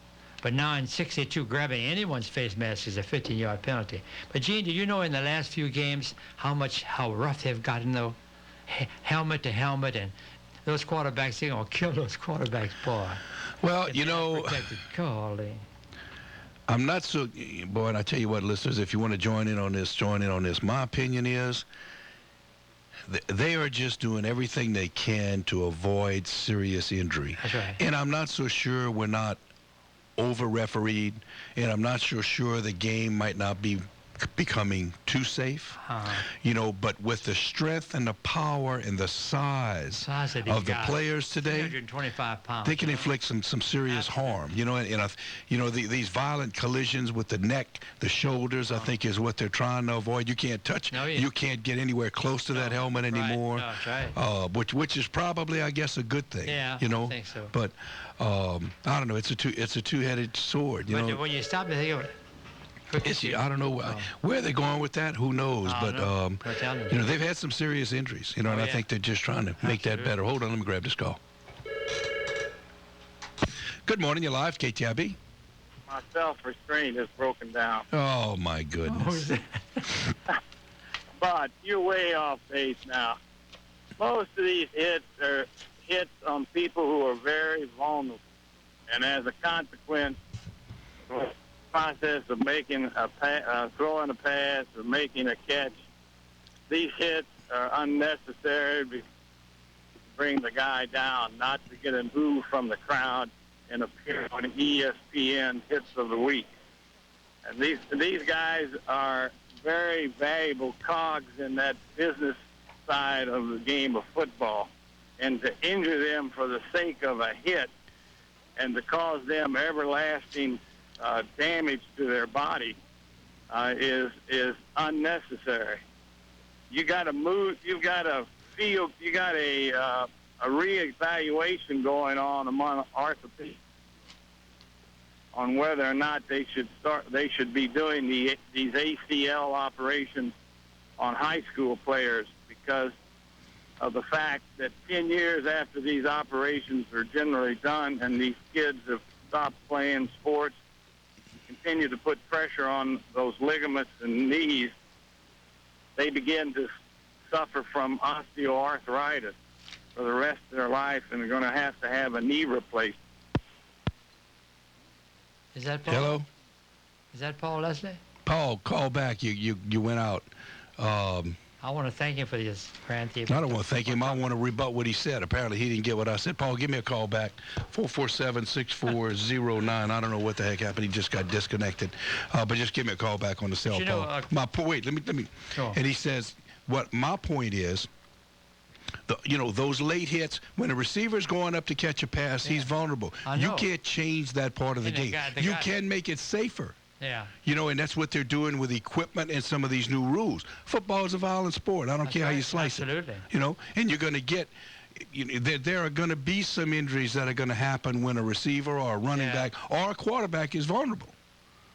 But now in 62, grabbing anyone's face mask is a 15-yard penalty. But, Gene, did you know in the last few games how rough they've gotten, though? Helmet to helmet, and those quarterbacks, they're going to kill those quarterbacks, boy. Well, Golly. I'm not so, boy, and I tell you what, listeners, if you want to join in on this. My opinion is they are just doing everything they can to avoid serious injury. That's right. And I'm not so sure we're not over-refereed, and I'm not so sure the game might not be becoming too safe. But with the strength and the power and the size of the players today, 325 pounds, they can inflict some serious harm. These violent collisions with the neck, the shoulders, I think is what they're trying to avoid. You can't touch. You can't get anywhere close to that helmet anymore. Right. No, right. Which is probably, I guess, a good thing. Yeah, I think so. But I don't know. It's a two-headed sword. But when you stop and think of it. I don't know where they're going with that. Who knows? But they've had some serious injuries. And I think they're just trying to make that better. Hold on, let me grab this call. Good morning, you're live, KTIB. My self-restraint is broken down. Oh my goodness. But you're way off base now. Most of these hits are hits on people who are very vulnerable, and as a consequence, process of making throwing a pass or making a catch, these hits are unnecessary to bring the guy down, not to get a boo from the crowd and appear on ESPN Hits of the Week. And these guys are very valuable cogs in that business side of the game of football. And to injure them for the sake of a hit and to cause them everlasting damage to their body is unnecessary. You got to move. You've got to feel. You got a reevaluation going on among orthopedics on whether or not they should be doing these ACL operations on high school players, because of the fact that 10 years after these operations are generally done and these kids have stopped playing sports, continue to put pressure on those ligaments and knees, they begin to suffer from osteoarthritis for the rest of their life, and they're going to have a knee replacement. Is that Paul? Hello? Is that Paul Leslie? Paul, call back. You went out. I want to thank him for this, Grant. I don't want to thank him. I want to rebut what he said. Apparently, he didn't get what I said. Paul, give me a call back, 447-6409. I don't know what the heck happened. He just got disconnected. But just give me a call back on the cell phone. Wait, let me. Sure. And he says, what my point is, those late hits, when a receiver's going up to catch a pass, he's vulnerable. You can't change that part of the game. You can make it safer. Yeah. And that's what they're doing with equipment and some of these new rules. Football is a violent sport. I don't care how you slice it. And you're going to get, there are going to be some injuries that are going to happen when a receiver or a running back or a quarterback is vulnerable.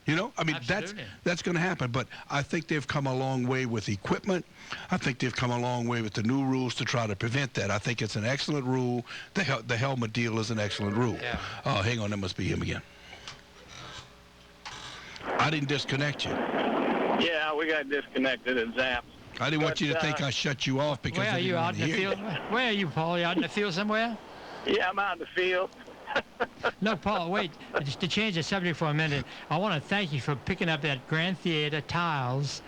That's going to happen. But I think they've come a long way with equipment. I think they've come a long way with the new rules to try to prevent that. I think it's an excellent rule. The helmet deal is an excellent rule. Yeah. Hang on, that must be him again. I didn't disconnect you. Yeah, we got disconnected and zapped. I didn't want you to think I shut you off because Where I are didn't you, out want in to the hear field? you. Where are you, Paul? You out in the field somewhere? Yeah, I'm out in the field. Look, Paul, wait. Just to change the subject for a minute, I want to thank you for picking up that Grand Theater tiles.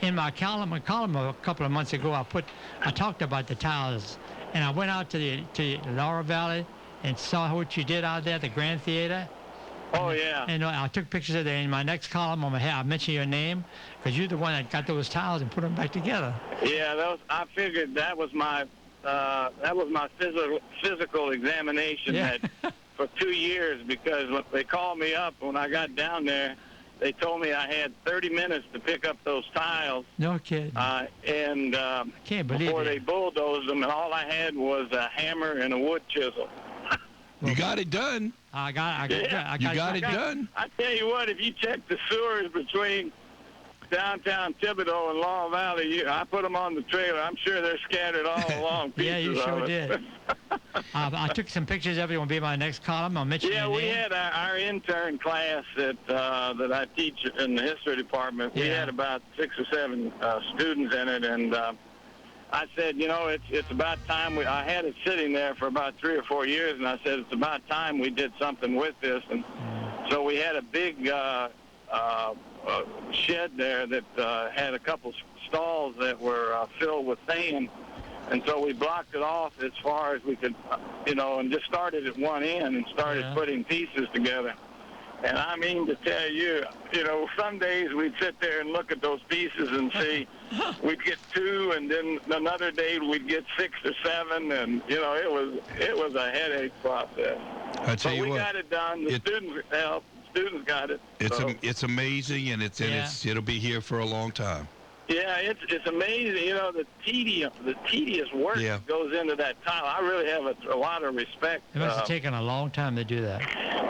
In my column a couple of months ago, I talked about the tiles, and I went out to Laurel Valley and saw what you did out there at the Grand Theater. Oh, yeah. And I took pictures of it. In my next column, I'll mention your name because you're the one that got those tiles and put them back together. Yeah, I figured that was my physical examination for 2 years, because when they called me up when I got down there, they told me I had 30 minutes to pick up those tiles. No kidding. And can't believe before it. they bulldozed them, and all I had was a hammer and a wood chisel. You got it done. I got it done. I tell you what, if you check the sewers between downtown Thibodaux and Laurel Valley, I put them on the trailer. I'm sure they're scattered all along. Yeah, you pieces sure of it. did. I took some pictures of it. Will be my next column. I'll mention your we name. had our intern class that I teach in the history department. We had about 6 or 7 students in it, and I said, it's about time. I had it sitting there for about 3 or 4 years, and I said, it's about time we did something with this. And so we had a big shed there that had a couple stalls that were filled with sand. And so we blocked it off as far as we could, and just started at one end and started putting pieces together. And I mean to tell you, some days we'd sit there and look at those pieces and see we'd get 2, and then another day we'd get 6 or 7, and it was a headache process. I tell you we what, got it done. The students helped. Students got it. It's amazing, and it'll be here for a long time. Yeah, it's amazing. The tedious work that goes into that tile. I really have a lot of respect. It must have taken a long time to do that.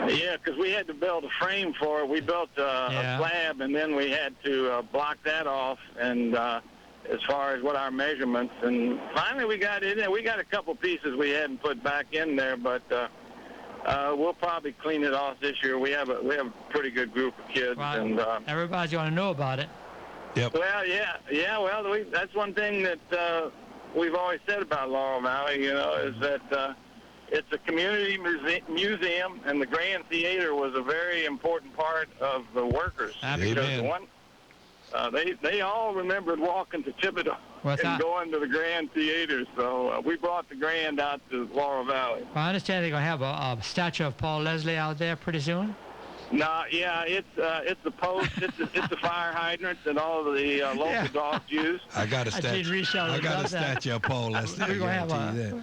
Yeah, because we had to build a frame for it. We built a slab, and then we had to block that off, and as far as what our measurements. And finally we got it in there. We got a couple pieces we hadn't put back in there, but we'll probably clean it off this year. We have a pretty good group of kids. Well, and everybody's going to know about it. Yep. Well, well, that's one thing that we've always said about Laurel Valley, is that it's a community museum, and the Grand Theater was a very important part of the workers. Amen. Because they all remembered walking to Thibodaux and going to the Grand Theater, so we brought the Grand out to Laurel Valley. Well, I understand they're going to have a statue of Paul Leslie out there pretty soon. No, it's the post, it's the fire hydrant that all of the local dogs use. I got a statue. I got a statue of Paul Leslie. We're going to have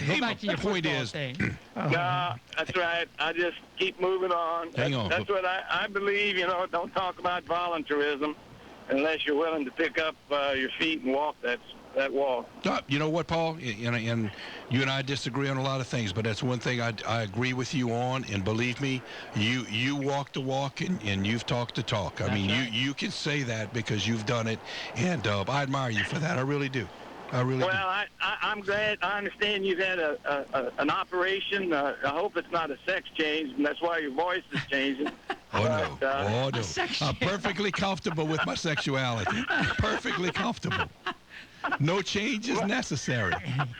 go back to your point football is, thing. No, that's right. I just keep moving on. Hang on. That's what I believe. Don't talk about volunteerism unless you're willing to pick up your feet and walk that walk. You know what, Paul? And you and I disagree on a lot of things, but that's one thing I agree with you on. And believe me, you walk the walk and you've talked the talk. I mean, you can say that because you've done it, and I admire you for that. I really do. I really do. Well, I'm glad. I understand you've had an operation. I hope it's not a sex change, and that's why your voice is changing. Oh, no. I'm perfectly comfortable with my sexuality. Perfectly comfortable. No change is necessary.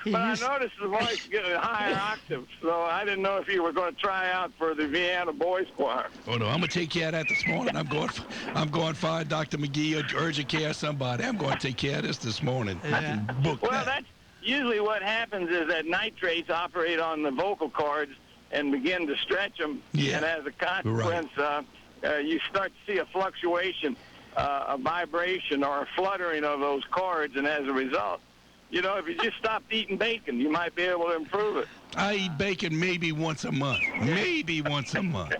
But I noticed the voice getting a higher octave, so I didn't know if you were going to try out for the Vienna Boys Choir. Oh no, I'm gonna take care of that this morning. I'm going find Dr. McGee or urgent care somebody. I'm going to take care of this morning. I can book that. That's usually what happens is that nitrates operate on the vocal cords and begin to stretch them, and as a consequence, you start to see a fluctuation. A vibration or a fluttering of those cords, and as a result, if you just stopped eating bacon, you might be able to improve it. I eat bacon maybe once a month. Maybe once a month.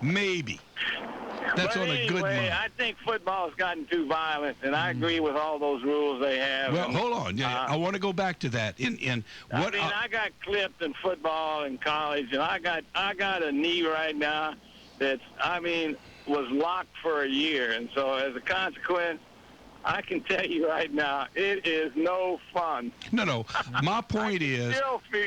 Maybe. That's but on anyway, a good month. I think football's gotten too violent, and I agree with all those rules they have. Well, hold on. I want to go back to that. I got clipped in football in college, and I got a knee right now that's, was locked for a year, and so as a consequence, I can tell you right now, it is no fun. No. My point is,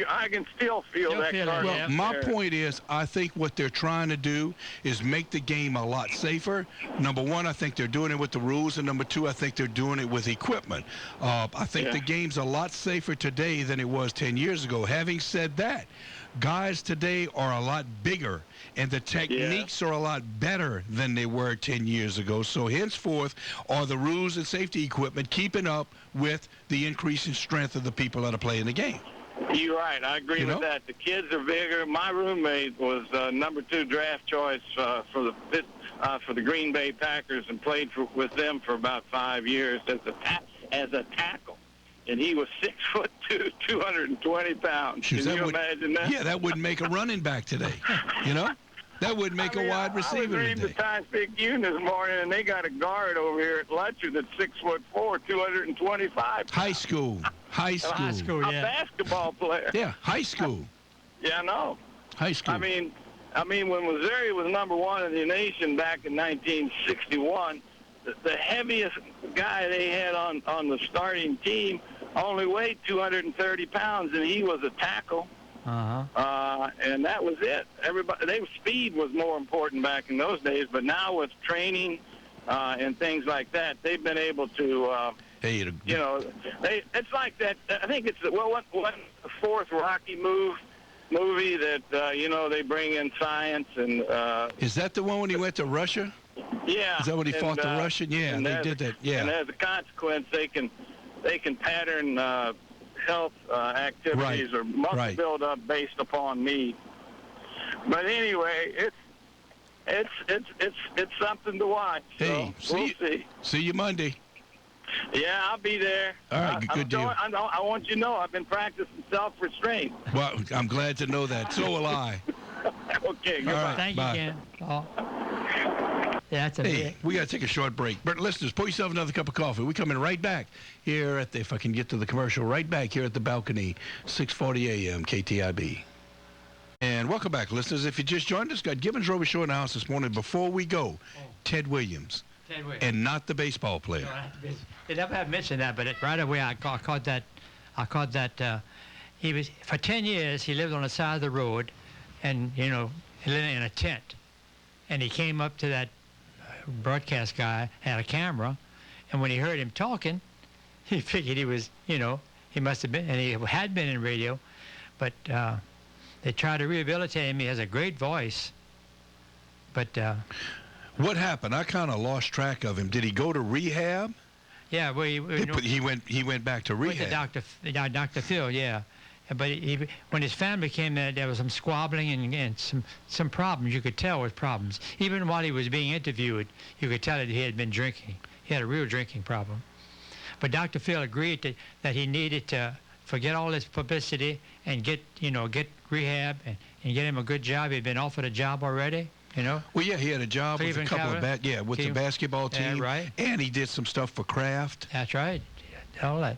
I can still feel that. Well, my point is, I think what they're trying to do is make the game a lot safer. Number one, I think they're doing it with the rules, and number two, I think they're doing it with equipment. I think the game's a lot safer today than it was 10 years ago. Having said that, guys today are a lot bigger, and the techniques are a lot better than they were 10 years ago. So henceforth, are the rules and safety equipment keeping up with the increase in strength of the people that are playing the game? You're right. I agree with that. The kids are bigger. My roommate was number 2 draft choice for the Green Bay Packers and played with them for about 5 years as a tackle. And he was 6'2", 220 pounds. Can you imagine that? Yeah, that wouldn't make a running back today. You know, that would make a wide receiver today. I was reading the Times-Picayune this morning, and they got a guard over here at Letcher that's 6'4", 225. High school, a basketball player. Yeah, high school. Yeah, I know. High school. I mean, when Missouri was number 1 in the nation back in 1961. The heaviest guy they had on the starting team only weighed 230 pounds, and he was a tackle. And that was it. Speed was more important back in those days, but now with training and things like that, they've been able to. It's like that. I think it's the fourth Rocky movie that they bring in science and. Is that the one when he went to Russia? Yeah. Is that when he fought the Russian? Yeah, they did that. Yeah. And as a consequence, they can pattern health activities or muscle build up based upon need. But anyway, it's something to watch. Hey, so we'll see. See you Monday. Yeah, I'll be there. All right, good deal. I want you to know I've been practicing self-restraint. Well, I'm glad to know that. So will I. Okay, goodbye. All right, Thank bye. you, Ken. Yeah, that's a Hey, we got to take a short break. But listeners, pour yourself another cup of coffee. We're coming right back here at if I can get to the commercial, right back here at the balcony, 640 AM, KTIB. And welcome back, listeners. If you just joined us, got Gibbens Robichaux in the house this morning. Before we go, Ted Williams. And not the baseball player. No, they never have mentioned that, but right away I caught that. He was, for 10 years, he lived on the side of the road, and, he lived in a tent. And he came up to that broadcast guy, had a camera, and when he heard him talking, he figured he was, he must have been, and he had been in radio, but they tried to rehabilitate him. He has a great voice, but what happened? I kind of lost track of him. Did he go to rehab? Yeah, well, he went back to rehab. Went to Dr. Phil, yeah. But when his family came there was some squabbling and some problems. You could tell with problems. Even while he was being interviewed, you could tell that he had been drinking. He had a real drinking problem. But Dr. Phil agreed that he needed to forget all this publicity and get rehab and get him a good job. He'd been offered a job already. Well, yeah, he had a job with a couple of the basketball team, yeah, right. And he did some stuff for Kraft. That's right, all that.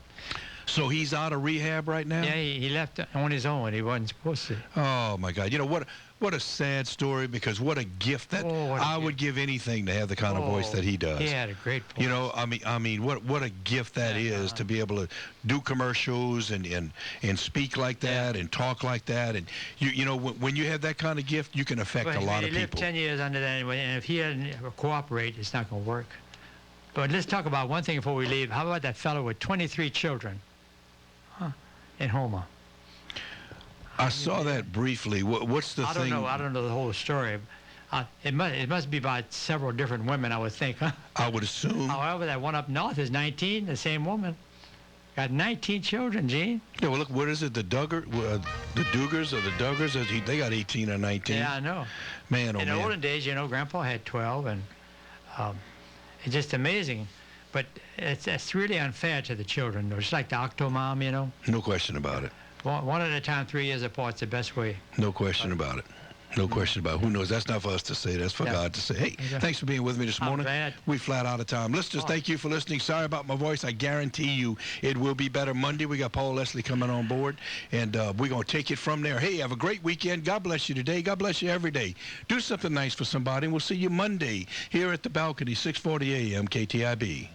So he's out of rehab right now? Yeah, he left on his own. He wasn't supposed to. Oh my God! What a sad story, because what a gift that I would give anything to have the kind of voice that he does. He had a great voice. I mean, what a gift that is to be able to do commercials and speak like that and talk like that, and when you have that kind of gift, you can affect a lot of people. He lived 10 years under that anyway, and if he doesn't cooperate, it's not going to work. But let's talk about one thing before we leave. How about that fellow with 23 children in Houma? I saw that briefly. What's the thing? I don't know the whole story. It must be about several different women, I would think. Huh? I would assume. However, that one up north is 19, the same woman. Got 19 children, Gene. Yeah, well, look, what is it? The Duggars or the Duggars? They got 18 or 19. Yeah, I know. Man, in the olden days, Grandpa had 12, and it's just amazing. But it's really unfair to the children. It's like the Octomom, No question about it. One at a time, 3 years apart, is the best way. No question about it. No question about it. Who knows? That's not for us to say. That's for God to say. Hey, thanks for being with me this morning. We flat out of time. Listeners, thank you for listening. Sorry about my voice. I guarantee you it will be better Monday. We got Paul Leslie coming on board, and we're going to take it from there. Hey, have a great weekend. God bless you today. God bless you every day. Do something nice for somebody, and we'll see you Monday here at the balcony, 640 AM, KTIB.